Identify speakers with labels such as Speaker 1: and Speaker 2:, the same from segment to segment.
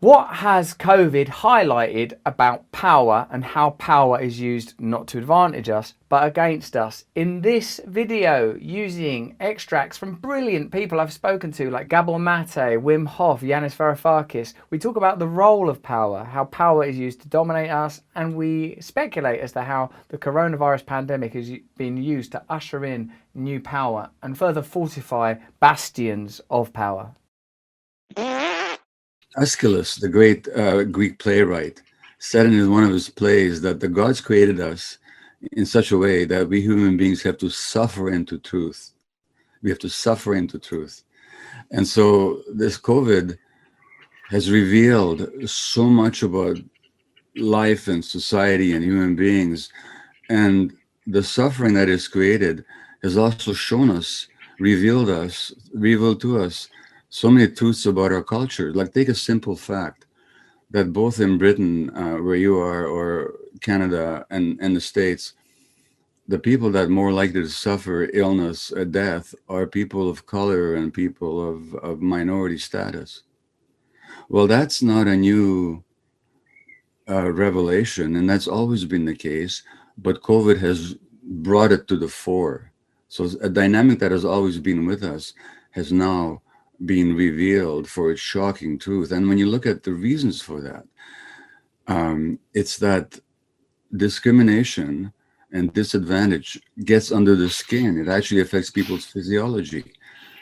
Speaker 1: What has COVID highlighted about power and how power is used not to advantage us, but against us? In this video, using extracts from brilliant people I've spoken to, like Gabor Mate, Wim Hof, Yanis Varoufakis, we talk about the role of power, how power is used to dominate us, and we speculate as to how the coronavirus pandemic has been used to usher in new power and further fortify bastions of power.
Speaker 2: Aeschylus, the great Greek playwright, said in one of his plays that the gods created us in such a way that we human beings have to suffer into truth. We have to suffer into truth. And so this COVID has revealed so much about life and society and human beings. And the suffering that is created has also shown us, revealed to us so many truths about our culture. Like, take a simple fact that both in Britain, where you are, or Canada and the States, the people that are more likely to suffer illness or death are people of color and people of minority status. Well, that's not a new revelation, and that's always been the case, but COVID has brought it to the fore. So a dynamic that has always been with us has now being revealed for its shocking truth. And when you look at the reasons for that, it's that discrimination and disadvantage gets under the skin. It actually affects people's physiology.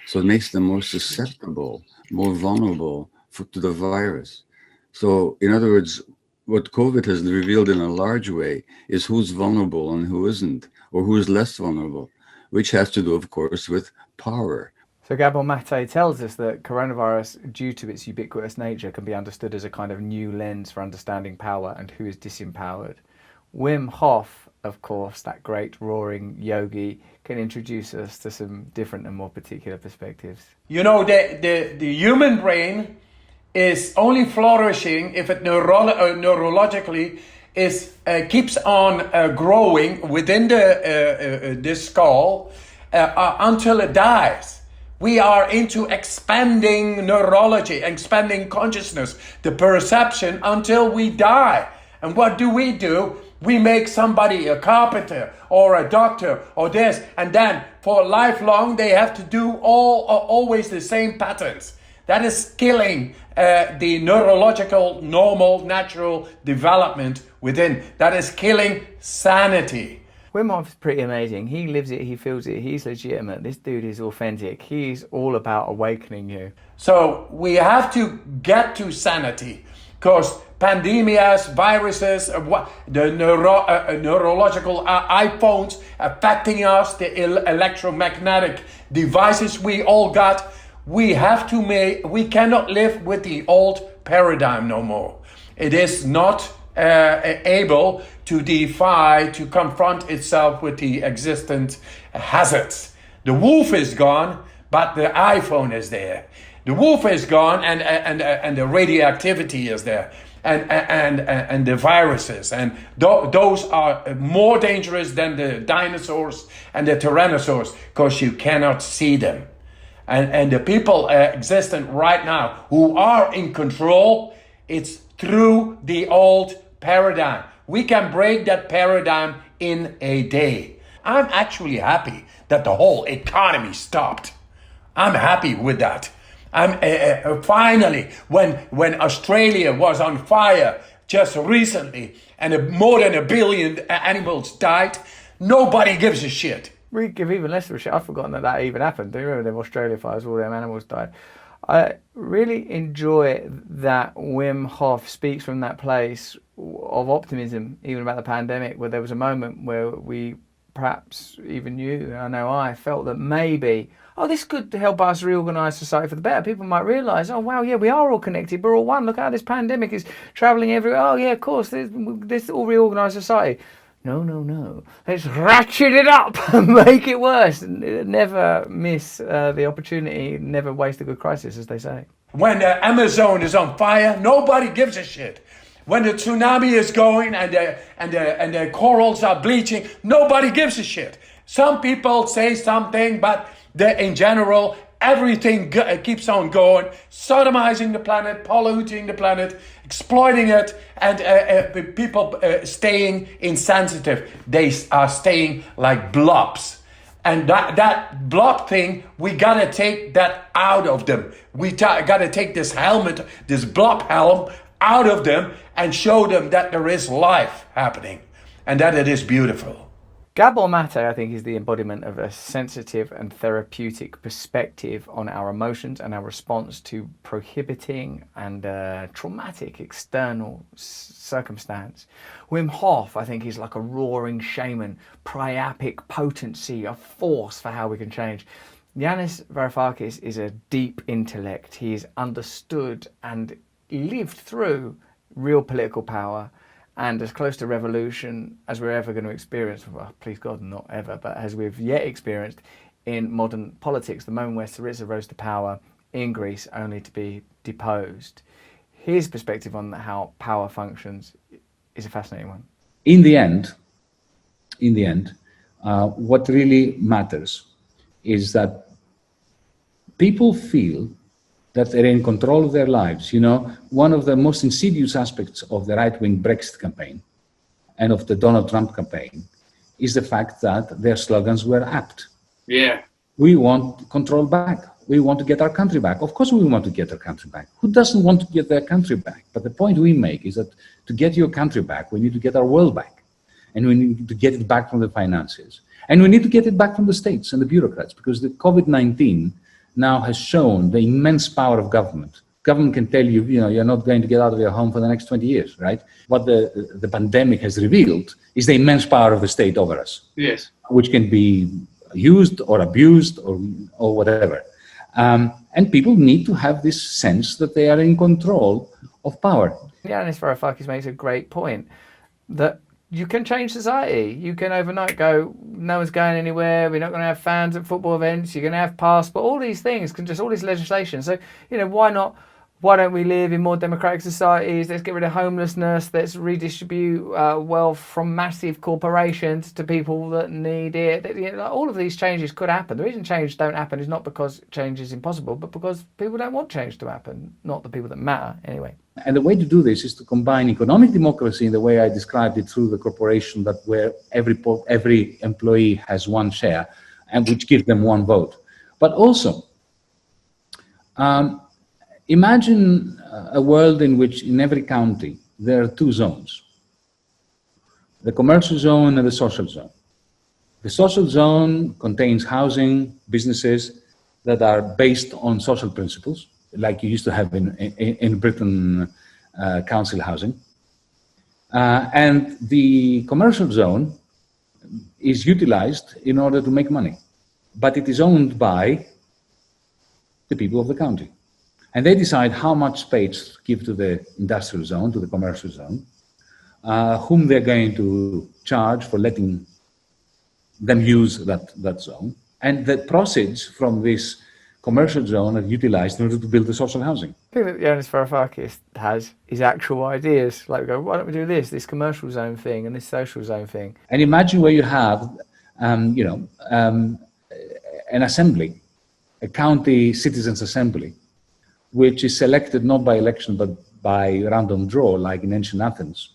Speaker 2: So it makes them more susceptible, more vulnerable to the virus. So in other words, what COVID has revealed in a large way is who's vulnerable and who isn't, or who is less vulnerable, which has to do, of course, with power.
Speaker 1: So Gabor Mate tells us that coronavirus, due to its ubiquitous nature, can be understood as a kind of new lens for understanding power and who is disempowered. Wim Hof, of course, that great roaring yogi, can introduce us to some different and more particular perspectives.
Speaker 3: You know, the human brain is only flourishing if it neurologically keeps on growing within the skull until it dies. We are into expanding neurology, expanding consciousness, the perception until we die. And what do? We make somebody a carpenter or a doctor or this, and then for lifelong they have to do always the same patterns. That is killing the neurological, normal, natural development within. That is killing sanity.
Speaker 1: Wim Hof is pretty amazing. He lives it, he feels it, he's legitimate. This dude is authentic. He's all about awakening you.
Speaker 3: So we have to get to sanity, because pandemias, viruses, the neurological iPhones affecting us, the electromagnetic devices we all got, we cannot live with the old paradigm no more. It is not able to to confront itself with the existent hazards. The wolf is gone, but the iPhone is there. The wolf is gone, and the radioactivity is there, and the viruses, and those are more dangerous than the dinosaurs and the tyrannosaurs, because you cannot see them. And the people existent right now who are in control, it's through the old paradigm. We can break that paradigm in a day. I'm actually happy that the whole economy stopped. I'm happy with that. I'm finally, when Australia was on fire just recently and more than 1 billion animals died, nobody gives a shit.
Speaker 1: We give even less of a shit. I've forgotten that even happened. Do you remember them Australia fires, all them animals died? I really enjoy that Wim Hof speaks from that place of optimism, even about the pandemic, where there was a moment where we, perhaps even you, I know I, felt that maybe, this could help us reorganise society for the better. People might realise, wow, yeah, we are all connected, we're all one. Look how this pandemic is travelling everywhere. Oh, yeah, of course, this all reorganised society. No. Let's ratchet it up and make it worse. Never miss the opportunity, never waste a good crisis, as they say.
Speaker 3: When the Amazon is on fire, nobody gives a shit. When the tsunami is going and the corals are bleaching, nobody gives a shit. Some people say something, but in general, everything keeps on going, sodomizing the planet, polluting the planet, exploiting it, and people staying insensitive. They are staying like blobs. And that blob thing, we gotta take that out of them. We gotta take this helmet, this blob helm, out of them and show them that there is life happening and that it is beautiful.
Speaker 1: Gabor Mate, I think, is the embodiment of a sensitive and therapeutic perspective on our emotions and our response to prohibiting and traumatic external circumstance. Wim Hof, I think, is like a roaring shaman, priapic potency, a force for how we can change. Yanis Varoufakis is a deep intellect. He is understood and lived through real political power and as close to revolution as we're ever going to experience, well, please God, not ever, but as we've yet experienced in modern politics, the moment where Syriza rose to power in Greece only to be deposed. His perspective on how power functions is a fascinating one.
Speaker 4: In the end, what really matters is that people feel that they're in control of their lives. You know, one of the most insidious aspects of the right-wing Brexit campaign and of the Donald Trump campaign is the fact that their slogans were apt.
Speaker 5: Yeah.
Speaker 4: We want control back. We want to get our country back. Of course we want to get our country back. Who doesn't want to get their country back? But the point we make is that to get your country back, we need to get our world back. And we need to get it back from the finances. And we need to get it back from the states and the bureaucrats, because the COVID-19 now has shown the immense power of government. Government can tell you, you're not going to get out of your home for the next 20 years, right? What the pandemic has revealed is the immense power of the state over us.
Speaker 5: Yes.
Speaker 4: Which can be used or abused or whatever. And people need to have this sense that they are in control of power.
Speaker 1: Yanis Varoufakis makes a great point that you can change society. You can overnight go, no one's going anywhere, we're not going to have fans at football events, you're going to have passport, all these things, all this legislation. So, why don't we live in more democratic societies? Let's get rid of homelessness. Let's redistribute wealth from massive corporations to people that need it. All of these changes could happen. The reason change don't happen is not because change is impossible, but because people don't want change to happen. Not the people that matter, anyway.
Speaker 4: And the way to do this is to combine economic democracy in the way I described it through the corporation, that where every employee has one share, and which gives them one vote. But also, imagine a world in which in every county there are two zones, the commercial zone and the social zone. The social zone contains housing, businesses that are based on social principles, like you used to have in Britain, council housing. And the commercial zone is utilized in order to make money, but it is owned by the people of the county. And they decide how much space to give to the industrial zone, to the commercial zone, whom they're going to charge for letting them use that zone. And the proceeds from this commercial zone are utilized in order to build the social housing.
Speaker 1: The thing that Yanis Varoufakis has is actual ideas. Like, we go, why don't we do this commercial zone thing and this social zone thing?
Speaker 4: And imagine where you have, an assembly, a county citizens' assembly, which is selected not by election but by random draw, like in ancient Athens,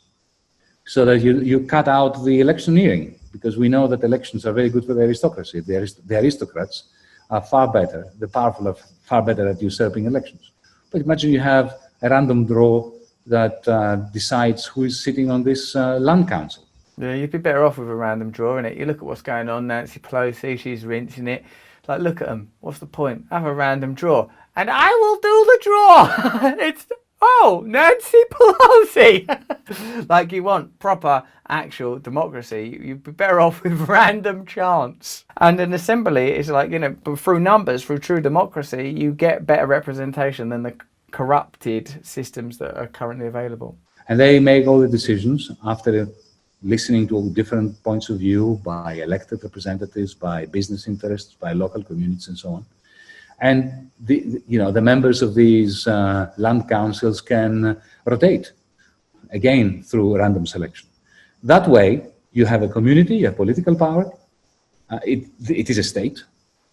Speaker 4: so that you cut out the electioneering, because we know that elections are very good for the aristocracy. The aristocrats are far better, the powerful are far better at usurping elections. But imagine you have a random draw that decides who is sitting on this land council.
Speaker 1: Yeah, you'd be better off with a random draw, innit? You look at what's going on, Nancy Pelosi, she's rinsing it. Like, look at them. What's the point? Have a random draw. And I will do the draw. It's, Nancy Pelosi. Like, you want proper, actual democracy. You'd be better off with random chance. And an assembly is like, through numbers, through true democracy, you get better representation than the corrupted systems that are currently available.
Speaker 4: And they make all the decisions after listening to all different points of view by elected representatives, by business interests, by local communities, and so on. And the members of these land councils can rotate, again, through random selection. That way, you have a community, you have political power. It is a state,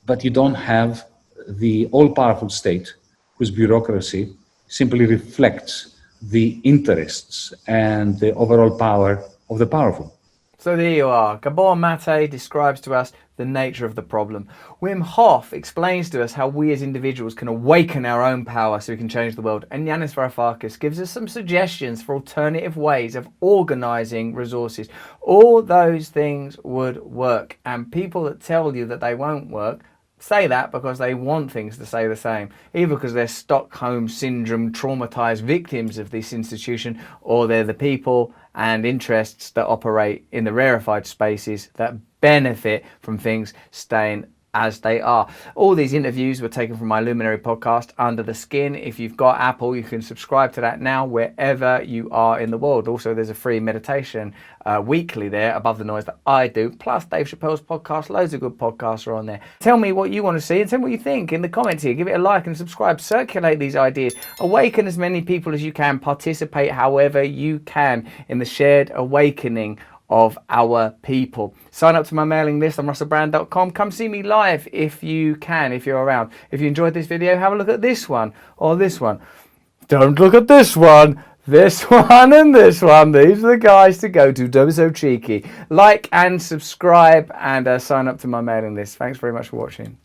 Speaker 4: but you don't have the all-powerful state whose bureaucracy simply reflects the interests and the overall power of the powerful.
Speaker 1: So there you are. Gabor Mate describes to us the nature of the problem. Wim Hof explains to us how we as individuals can awaken our own power so we can change the world. And Yanis Varoufakis gives us some suggestions for alternative ways of organising resources. All those things would work. And people that tell you that they won't work say that because they want things to stay the same, either because they're Stockholm syndrome traumatized victims of this institution, or they're the people and interests that operate in the rarefied spaces that benefit from things staying as they are. All these interviews were taken from my Luminary podcast, Under the Skin. If you've got Apple, you can subscribe to that now wherever you are in the world. Also, there's a free meditation weekly there, Above the Noise, that I do, plus Dave Chappelle's podcast. Loads of good podcasts are on there. Tell me what you want to see and tell me what you think in the comments here. Give it a like and subscribe. Circulate these ideas. Awaken as many people as you can. Participate however you can in the shared awakening of our people. Sign up to my mailing list on russellbrand.com. Come see me live if you can, if you're around. If you enjoyed this video, have a look at this one or this one. Don't look at this one. This one and this one. These are the guys to go to. Don't be so cheeky. Like and subscribe and sign up to my mailing list. Thanks very much for watching.